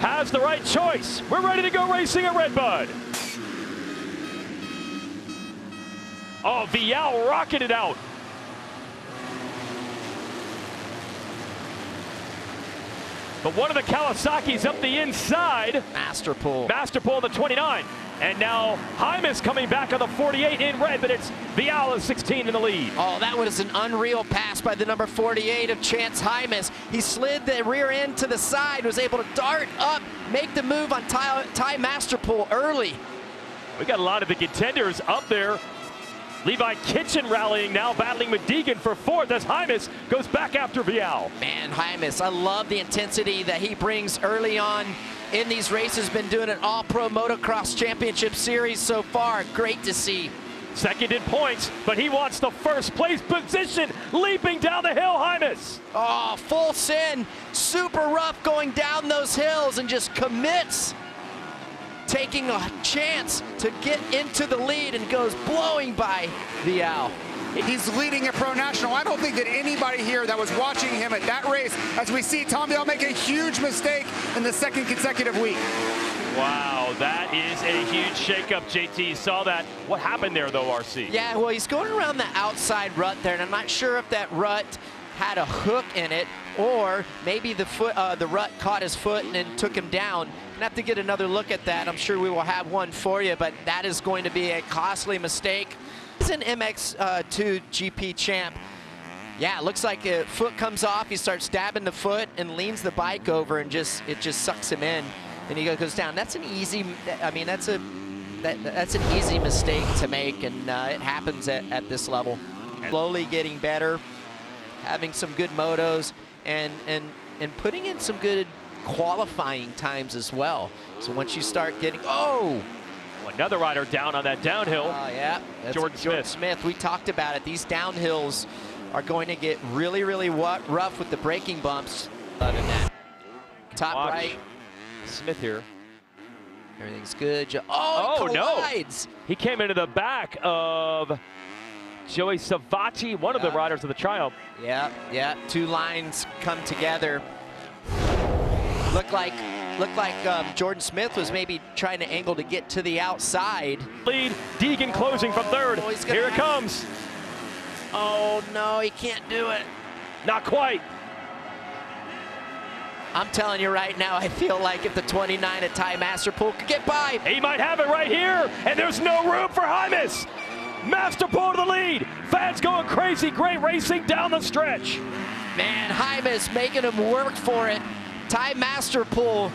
has the right choice. We're ready to go racing at RedBud. Oh, Vial rocketed out. But one of the Kawasaki's up the inside. Masterpool. Masterpool the 29. And now Hymas coming back on the 48 in red, but it's Vial is 16 in the lead. Oh, that was an unreal pass by the number 48 of Chance Hymas. He slid the rear end to the side, was able to dart up, make the move on Ty Masterpool early. We got a lot of the contenders up there. Levi Kitchen rallying now, battling with Deegan for fourth as Hymas goes back after Vial. Man, Hymas, I love the intensity that he brings early on in these races. Been doing an all Pro Motocross Championship Series so far. Great to see. Second in points, but he wants the first place position, leaping down the hill, Hymas. Oh, full send, super rough going down those hills and just commits. Taking a chance to get into the lead and goes blowing by Vial. He's leading a Pro National. I don't think that anybody here that was watching him at that race, as we see Tom Vial make a huge mistake in the second consecutive week. Wow, that is a huge shakeup, JT. You saw that. What happened there, though, RC? Yeah, well, he's going around the outside rut there, and I'm not sure if that rut had a hook in it, or maybe the rut caught his foot and then took him down. Gonna have to get another look at that. I'm sure we will have one for you, but that is going to be a costly mistake. He's an MX2 GP champ. Yeah, it looks like a foot comes off. He starts dabbing the foot and leans the bike over, and it just sucks him in, and he goes down. That's an easy. I mean, that's an easy mistake to make, and it happens at this level. Slowly getting better, having some good motos, and putting in some good qualifying times as well. So once you start getting, another rider down on that downhill. Yeah, that's Jordan Smith. We talked about it. These downhills are going to get really, really rough with the braking bumps. Other than that, top Watch right. Smith here. Everything's good. Oh, he collides. No. He came into the back of Joey Savacci, one of the riders of the Triumph. Yeah. Two lines come together. Looked like Jordan Smith was maybe trying to angle to get to the outside. Lead, Deegan closing from third. Here it comes. Oh no, he can't do it. Not quite. I'm telling you right now, I feel like if the 29 at Ty Masterpool could get by. He might have it right here, and there's no room for Hymas. Masterpool to the lead. Fans going crazy. Great racing down the stretch. Man, Hymas making him work for it. Ty Masterpool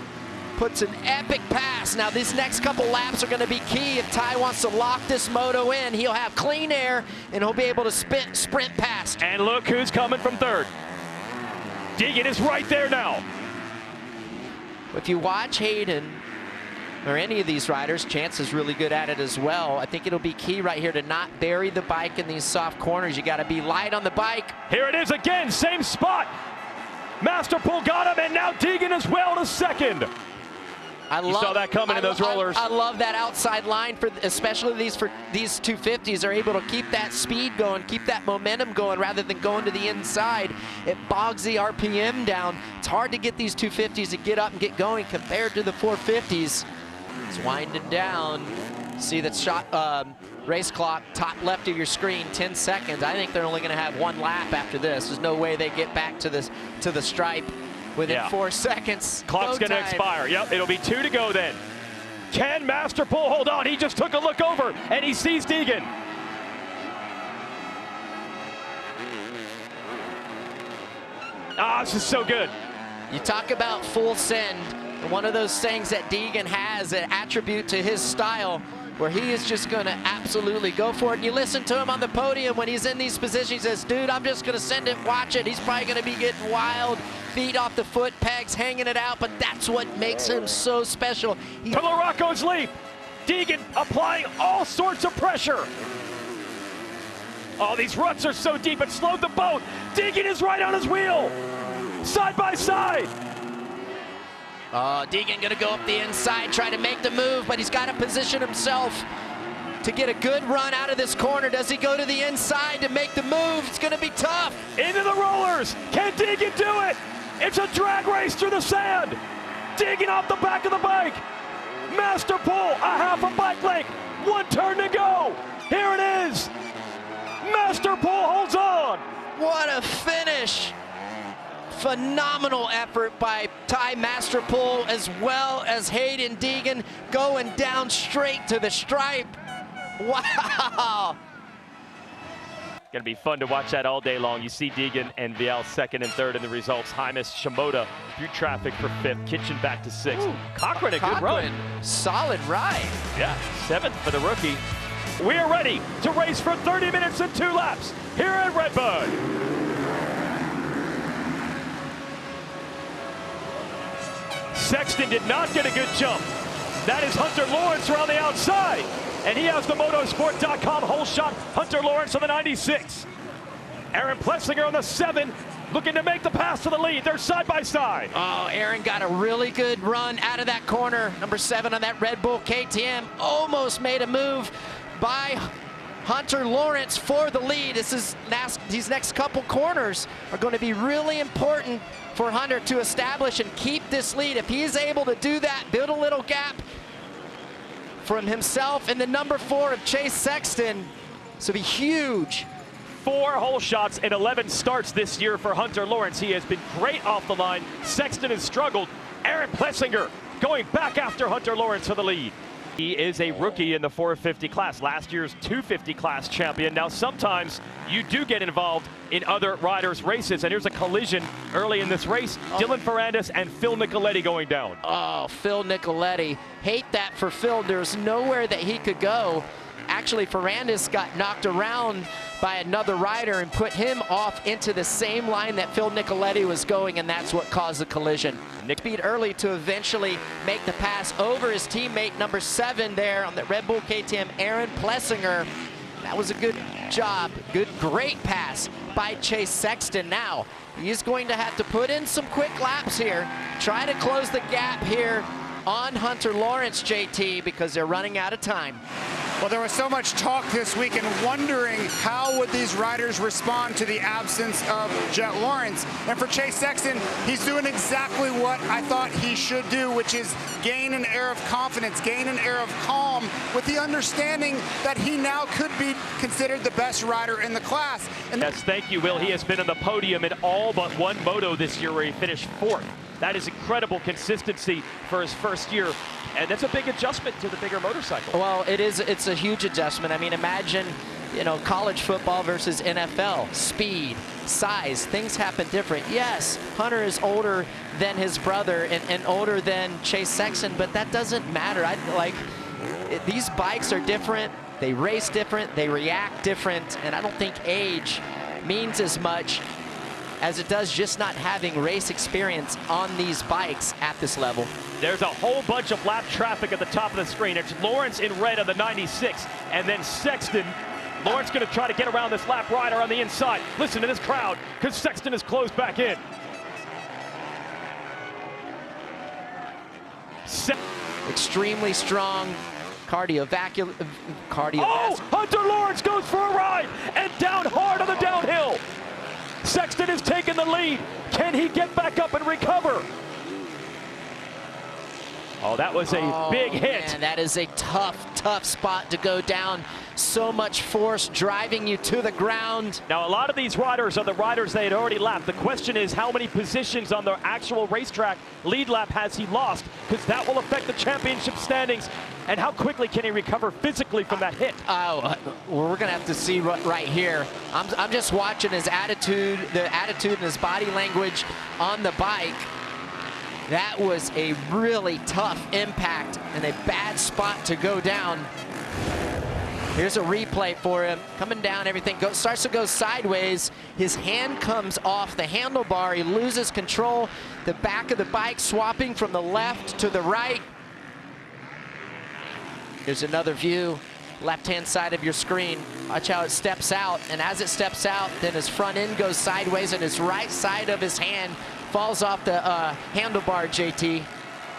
puts an epic pass. Now these next couple laps are going to be key. If Ty wants to lock this moto in, he'll have clean air and he'll be able to sprint past. And look who's coming from third. Deegan is right there now. If you watch Hayden or any of these riders, Chance is really good at it as well. I think it'll be key right here to not bury the bike in these soft corners. You got to be light on the bike. Here it is again, same spot. Masterpool got him, and now Deegan as well to second. You saw that coming in those rollers. I love that outside line, especially these 250s are able to keep that speed going, keep that momentum going rather than going to the inside. It bogs the RPM down. It's hard to get these 250s to get up and get going compared to the 450s. It's winding down. See that shot, race clock, top left of your screen, 10 seconds. I think they're only going to have one lap after this. There's no way they get back to the stripe within 4 seconds. Clock's going to expire. Yep, it'll be 2 to go then. Can Masterpool hold on? He just took a look over, and he sees Deegan. This is so good. You talk about full send. One of those things that Deegan has, an attribute to his style, where he is just going to absolutely go for it. And you listen to him on the podium when he's in these positions, he says, dude, I'm just going to send it, watch it. He's probably going to be getting wild, feet off the foot pegs, hanging it out, but that's what makes him so special. From Larocco's leap, Deegan applying all sorts of pressure. Oh, these ruts are so deep, it slowed the boat. Deegan is right on his wheel, side by side. Deegan gonna go up the inside, try to make the move, but he's got to position himself to get a good run out of this corner. Does he go to the inside to make the move? It's gonna be tough. Into the rollers. Can Deegan do it? It's a drag race through the sand. Deegan off the back of the bike. Master pull, a half a bike length. 1 turn to go. Here it is. Master pull holds on. What a finish. Phenomenal effort by Ty Masterpool as well as Hayden Deegan going down straight to the stripe. Wow. Gonna be fun to watch that all day long. You see Deegan and Vial second and third in the results. Hymas, Shimoda through traffic for 5th. Kitchen back to 6th. Ooh, Cochran a good run. Solid ride. Yeah, 7th for the rookie. We are ready to race for 30 minutes and 2 laps here at RedBud. Sexton did not get a good jump. That is Hunter Lawrence around the outside. And he has the motorsport.com whole shot. Hunter Lawrence on the 96. Aaron Plessinger on the 7, looking to make the pass to the lead. They're side by side. Oh, Aaron got a really good run out of that corner. Number 7 on that Red Bull KTM almost made a move by Hunter Lawrence for the lead. These next couple corners are going to be really important for Hunter to establish and keep this lead. If he's able to do that, build a little gap from himself and the number 4 of Chase Sexton, this will be huge. 4 whole shots and 11 starts this year for Hunter Lawrence. He has been great off the line. Sexton has struggled. Aaron Plessinger going back after Hunter Lawrence for the lead. He is a rookie in the 450 class, last year's 250 class champion. Now, sometimes you do get involved in other riders' races, and here's a collision early in this race. Dylan Ferrandis and Phil Nicoletti going down. Oh, Phil Nicoletti. Hate that for Phil. There's nowhere that he could go. Actually, Ferrandis got knocked around by another rider and put him off into the same line that Phil Nicoletti was going, and that's what caused the collision. Nick speed early to eventually make the pass over his teammate number 7 there on the Red Bull KTM, Aaron Plessinger. That was a good job, great pass by Chase Sexton. Now, he's going to have to put in some quick laps here, try to close the gap here on Hunter Lawrence, JT, because they're running out of time. Well, there was so much talk this week and wondering how would these riders respond to the absence of Jet Lawrence. And for Chase Sexton, he's doing exactly what I thought he should do, which is gain an air of confidence, gain an air of calm, with the understanding that he now could be considered the best rider in the class. And yes, thank you, Will. He has been on the podium in all but 1 moto this year where he finished 4th. That is incredible consistency for his first year. And that's a big adjustment to the bigger motorcycle. Well, it is. It's a huge adjustment. I mean, imagine, you know, college football versus NFL. Speed, size, things happen different. Yes, Hunter is older than his brother and older than Chase Sexton, but that doesn't matter. These bikes are different. They race different. They react different. And I don't think age means as much as it does just not having race experience on these bikes at this level. There's a whole bunch of lap traffic at the top of the screen. It's Lawrence in red on the 96, and then Sexton. Lawrence going to try to get around this lap rider on the inside. Listen to this crowd, because Sexton is closed back in. Extremely strong cardiovascular. Oh, Hunter Lawrence goes for a ride, and down hard on the downhill. Sexton has taken the lead. Can he get back up and recover? Oh, that was a big hit. Man, that is a tough spot to go down. So much force driving you to the ground. Now, a lot of these riders are the riders they had already lapped. The question is, how many positions on the actual racetrack lead lap has he lost? Because that will affect the championship standings. And how quickly can he recover physically from that hit? We're going to have to see right here. I'm just watching his attitude, the attitude and his body language on the bike. That was a really tough impact and a bad spot to go down. Here's a replay for him. Coming down, everything starts to go sideways. His hand comes off the handlebar. He loses control. The back of the bike swapping from the left to the right. Here's another view, left-hand side of your screen. Watch how it steps out, and as it steps out, then his front end goes sideways, and his right side of his hand falls off the handlebar, JT.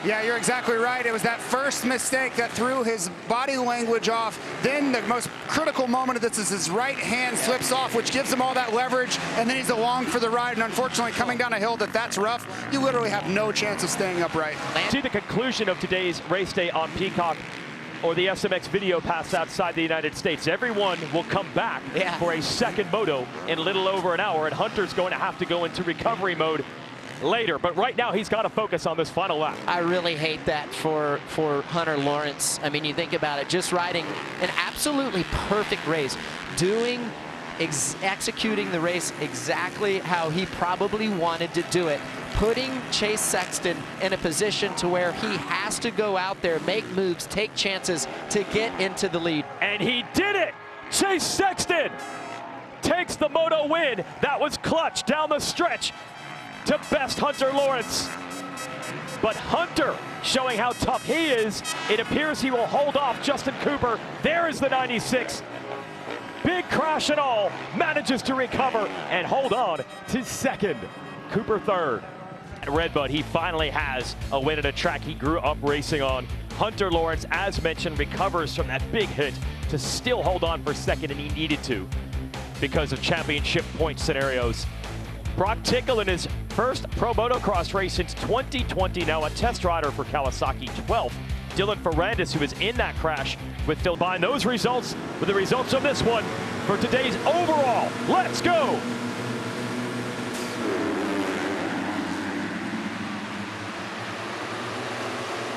Yeah, you're exactly right. It was that first mistake that threw his body language off. Then the most critical moment of this is his right hand slips off, which gives him all that leverage, and then he's along for the ride. And unfortunately, coming down a hill that's rough, you literally have no chance of staying upright. To the conclusion of today's race day on Peacock or the SMX video pass outside the United States, everyone will come back for a second moto in a little over an hour, and Hunter's going to have to go into recovery mode later, but right now he's got to focus on this final lap. I really hate that for Hunter Lawrence. I mean, you think about it, just riding an absolutely perfect race, executing the race exactly how he probably wanted to do it, putting Chase Sexton in a position to where he has to go out there, make moves, take chances to get into the lead. And he did it! Chase Sexton takes the moto win. That was clutch down the stretch to best Hunter Lawrence. But Hunter showing how tough he is. It appears he will hold off Justin Cooper. There is the 96. Big crash and all, manages to recover and hold on to second. Cooper third. At RedBud, he finally has a win at a track he grew up racing on. Hunter Lawrence, as mentioned, recovers from that big hit to still hold on for second, and he needed to because of championship point scenarios. Brock Tickle in his first Pro Motocross race since 2020, now a test rider for Kawasaki 12th. Dylan Ferrandis, who was in that crash with Phil. Combine those results with the results of this one for today's overall. Let's go!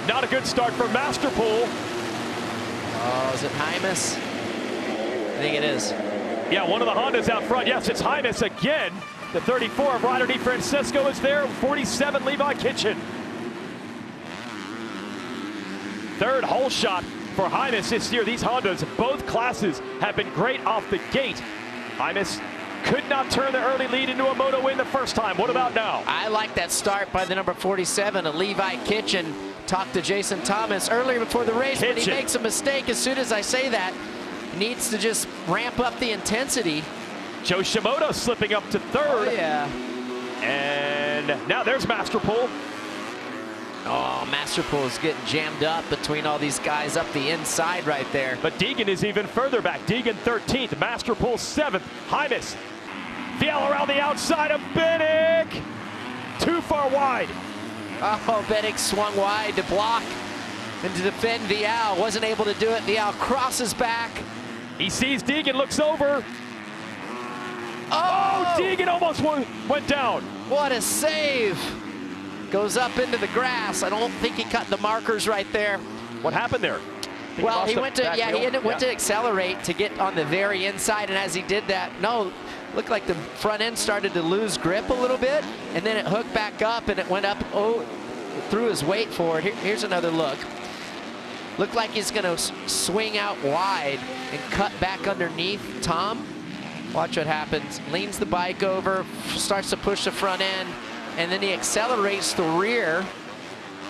Not a good start for Masterpool. Oh, is it Hymas? I think it is. Yeah, one of the Hondas out front. Yes, it's Hymas again. The 34 of Ryder DeFrancisco is there. 47 Levi Kitchen. Third hole shot for Hymas this year. These Hondas, both classes, have been great off the gate. Hymas could not turn the early lead into a moto win the first time. What about now? I like that start by the number 47, a Levi Kitchen. Talked to Jason Thomas earlier before the race, but he makes a mistake as soon as I say that. Needs to just ramp up the intensity. Joe Shimoda slipping up to third. Oh, yeah. And now there's Masterpool. Oh, Masterpool is getting jammed up between all these guys up the inside right there. But Deegan is even further back. Deegan 13th, Masterpool 7th. Hymas, Vial around the outside of Bennick. Too far wide. Oh, Bennick swung wide to block and to defend Vial. Wasn't able to do it. Vial crosses back. He sees Deegan, looks over. Oh, Deegan almost went down. What a save. Goes up into the grass. I don't think he cut the markers right there. What happened there? Well, he went to, went to accelerate to get on the very inside, and as he did that, looked like the front end started to lose grip a little bit, and then it hooked back up, and it went up, threw his weight forward. Here's another look. Looked like he's gonna swing out wide and cut back underneath Tom. Watch what happens. Leans the bike over, starts to push the front end, and then he accelerates the rear,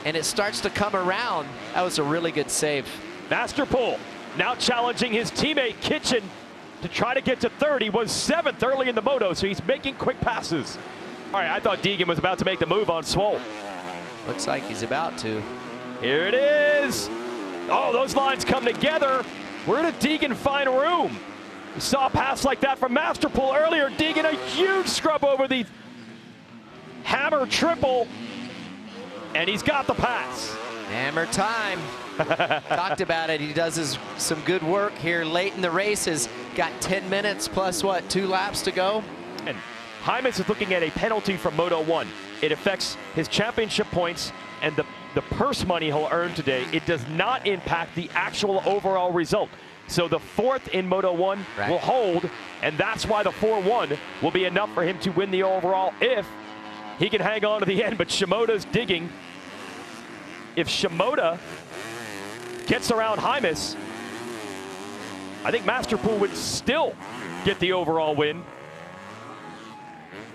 and it starts to come around. That was a really good save. Masterpool now challenging his teammate Kitchen to try to get to third. He was 7th early in the moto, so he's making quick passes. All right, I thought Deegan was about to make the move on Swole. Looks like he's about to. Here it is. Oh, those lines come together. Where did Deegan find room? We saw a pass like that from Masterpool earlier. Deegan, a huge scrub over the hammer triple, and he's got the pass. Hammer time. Talked about it. He does some good work here late in the race. Has got 10 minutes plus, what, 2 laps to go? And Hymas is looking at a penalty from Moto 1. It affects his championship points and the purse money he'll earn today. It does not impact the actual overall result. So the 4th in Moto 1 will hold, and that's why the 4-1 will be enough for him to win the overall if he can hang on to the end. But Shimoda's digging. If Shimoda gets around Hymas, I think Masterpool would still get the overall win.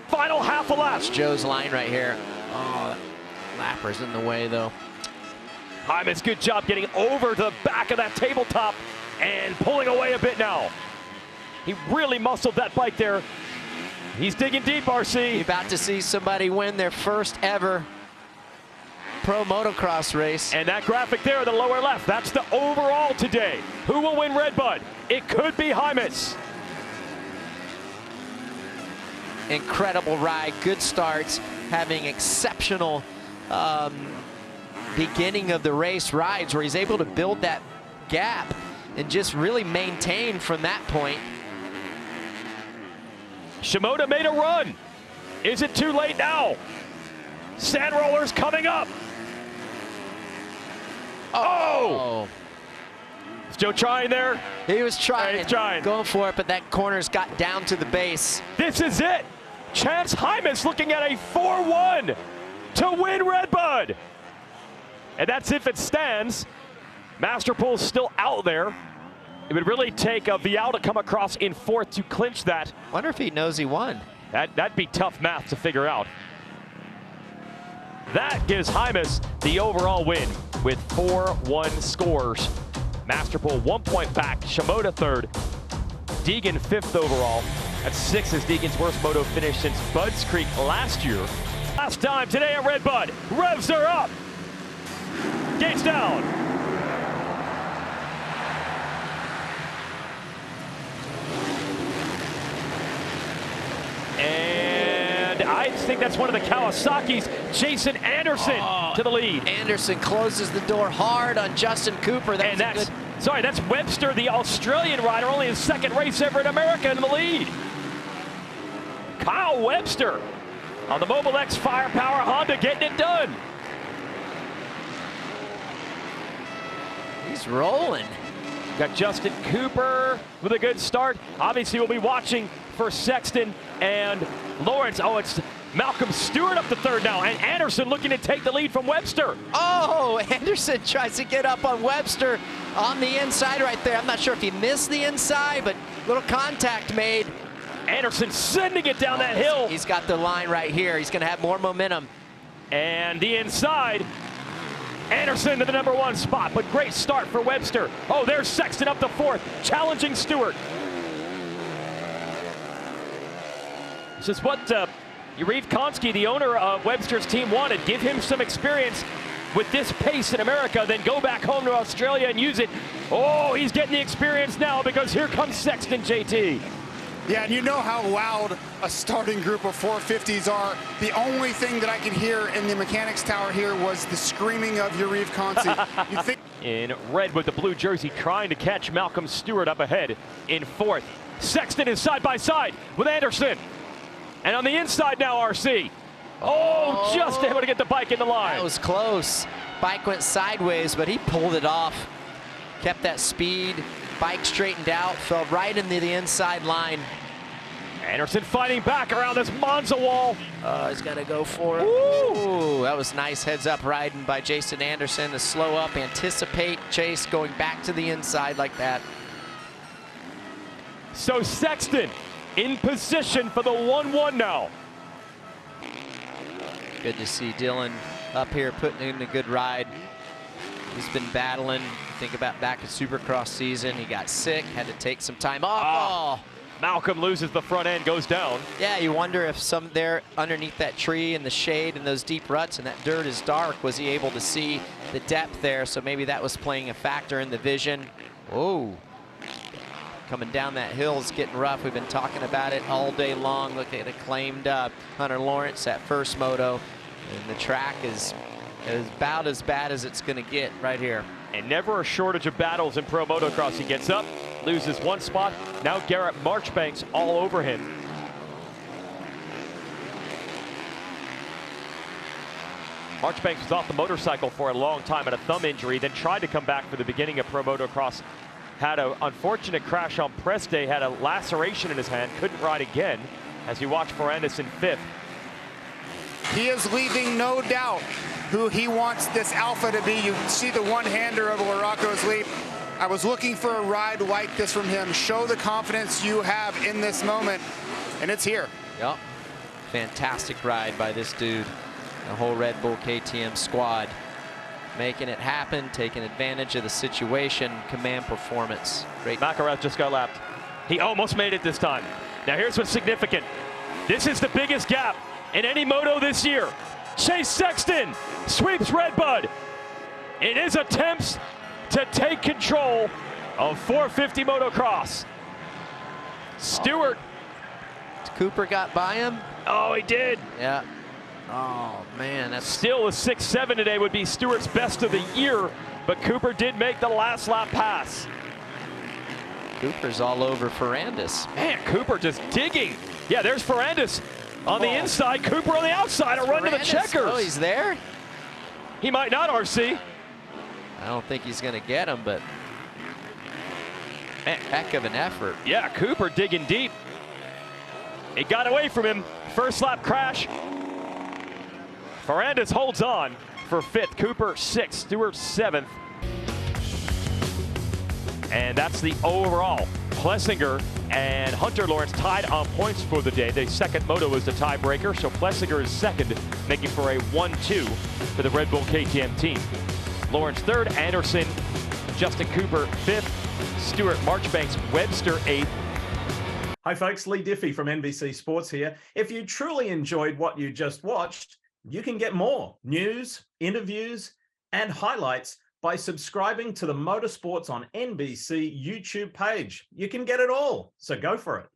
Final half a lap. That's Joe's line right here. Oh, that lapper's in the way, though. Hymas, good job getting over the back of that tabletop and pulling away a bit now. He really muscled that bike there. He's digging deep, RC. You're about to see somebody win their first ever Pro Motocross race. And that graphic there in the lower left, that's the overall today. Who will win RedBud? It could be Hymas. Incredible ride, good starts, having exceptional beginning of the race rides where he's able to build that gap and just really maintain from that point. Shimoda made a run. Is it too late now? Sand rollers coming up. Oh! Is Joe trying there? He was trying. He's trying. Going for it, but that corner's got down to the base. This is it. Chance Hymas looking at a 4-1 to win RedBud. And that's if it stands. Masterpool's still out there. It would really take Vial to come across in fourth to clinch that. Wonder if he knows he won. That'd be tough math to figure out. That gives Hymas the overall win with 4-1 scores. Masterpool 1 point back, Shimoda third, Deegan fifth overall. That's 6 is Deegan's worst moto finish since Bud's Creek last year. Last time today at RedBud, revs are up. Gates down. And I think that's one of the Kawasaki's, Jason Anderson to the lead. Anderson closes the door hard on Justin Cooper. That's Webster, the Australian rider, only his second race ever in America in the lead. Kyle Webster on the Mobile X Firepower Honda getting it done. He's rolling. Got Justin Cooper with a good start. Obviously, we'll be watching for Sexton and Lawrence. Oh, it's Malcolm Stewart up to third now, and Anderson looking to take the lead from Webster. Oh, Anderson tries to get up on Webster on the inside right there. I'm not sure if he missed the inside, but little contact made. Anderson sending it down that hill. He's got the line right here. He's going to have more momentum. And the inside, Anderson to the #1 spot, but great start for Webster. Oh, there's Sexton up to fourth, challenging Stewart. This is what Yuriv Konski, the owner of Webster's team, wanted. Give him some experience with this pace in America, then go back home to Australia and use it. Oh, he's getting the experience now because here comes Sexton, JT. Yeah, and you know how loud a starting group of 450s are. The only thing that I could hear in the mechanics tower here was the screaming of Yuriv Konski. You think in red with the blue jersey, trying to catch Malcolm Stewart up ahead in fourth. Sexton is side by side with Anderson. And on the inside now, RC. Oh, just able to get the bike in the line. That was close. Bike went sideways, but he pulled it off. Kept that speed. Bike straightened out, fell right into the inside line. Anderson fighting back around this Monza wall. He's got to go for it. Ooh, that was nice heads-up riding by Jason Anderson to slow up, anticipate Chase going back to the inside like that. So Sexton in position for the 1-1 now. Good to see Dylan up here putting in a good ride. He's been battling. Think about back in Supercross season. He got sick, had to take some time off. Malcolm loses the front end, goes down. Yeah, you wonder if some there underneath that tree in the shade and those deep ruts and that dirt is dark, was he able to see the depth there? So maybe that was playing a factor in the vision. Oh, coming down that hill is getting rough. We've been talking about it all day long. Look at acclaimed Hunter Lawrence at first moto. And the track is about as bad as it's going to get right here. And never a shortage of battles in Pro Motocross. He gets up, loses one spot. Now Garrett Marchbanks all over him. Marchbanks was off the motorcycle for a long time at a thumb injury, then tried to come back for the beginning of Pro Motocross. Had an unfortunate crash on press day, had a laceration in his hand, couldn't ride again as you watch for Anderson fifth. he is leaving no doubt who he wants this Alpha to be. You see the one-hander of Laraco's leap. I was looking for a ride like this from him. Show the confidence you have in this moment, and it's here. Yep. Fantastic ride by this dude. The whole Red Bull KTM squad. Making it happen, taking advantage of the situation, command performance. Great. Makarov just got lapped. He almost made it this time. Now here's what's significant. This is the biggest gap in any moto this year. Chase Sexton sweeps RedBud in his attempts to take control of 450 motocross. Stewart. Cooper got by him. Oh, he did. Yeah. Oh, man. That's Still a 6-7 today would be Stewart's best of the year, but Cooper did make the last lap pass. Cooper's all over Ferrandis. Man, Cooper just digging. Yeah, there's Ferrandis on the inside, Cooper on the outside, a run to the checkers. Oh, he's there? He might not, RC. I don't think he's going to get him, but man, heck of an effort. Yeah, Cooper digging deep. It got away from him. First lap crash. Ferrandis holds on for 5th. Cooper 6th. Stewart 7th. And that's the overall. Plessinger and Hunter Lawrence tied on points for the day. The second moto was the tiebreaker, so Plessinger is second, making for a 1-2 for the Red Bull KTM team. Lawrence 3rd, Anderson, Justin Cooper 5th, Stewart, Marchbanks, Webster 8th. Hi folks, Lee Diffie from NBC Sports here. If you truly enjoyed what you just watched, you can get more news, interviews, and highlights by subscribing to the Motorsports on NBC YouTube page. You can get it all, so go for it.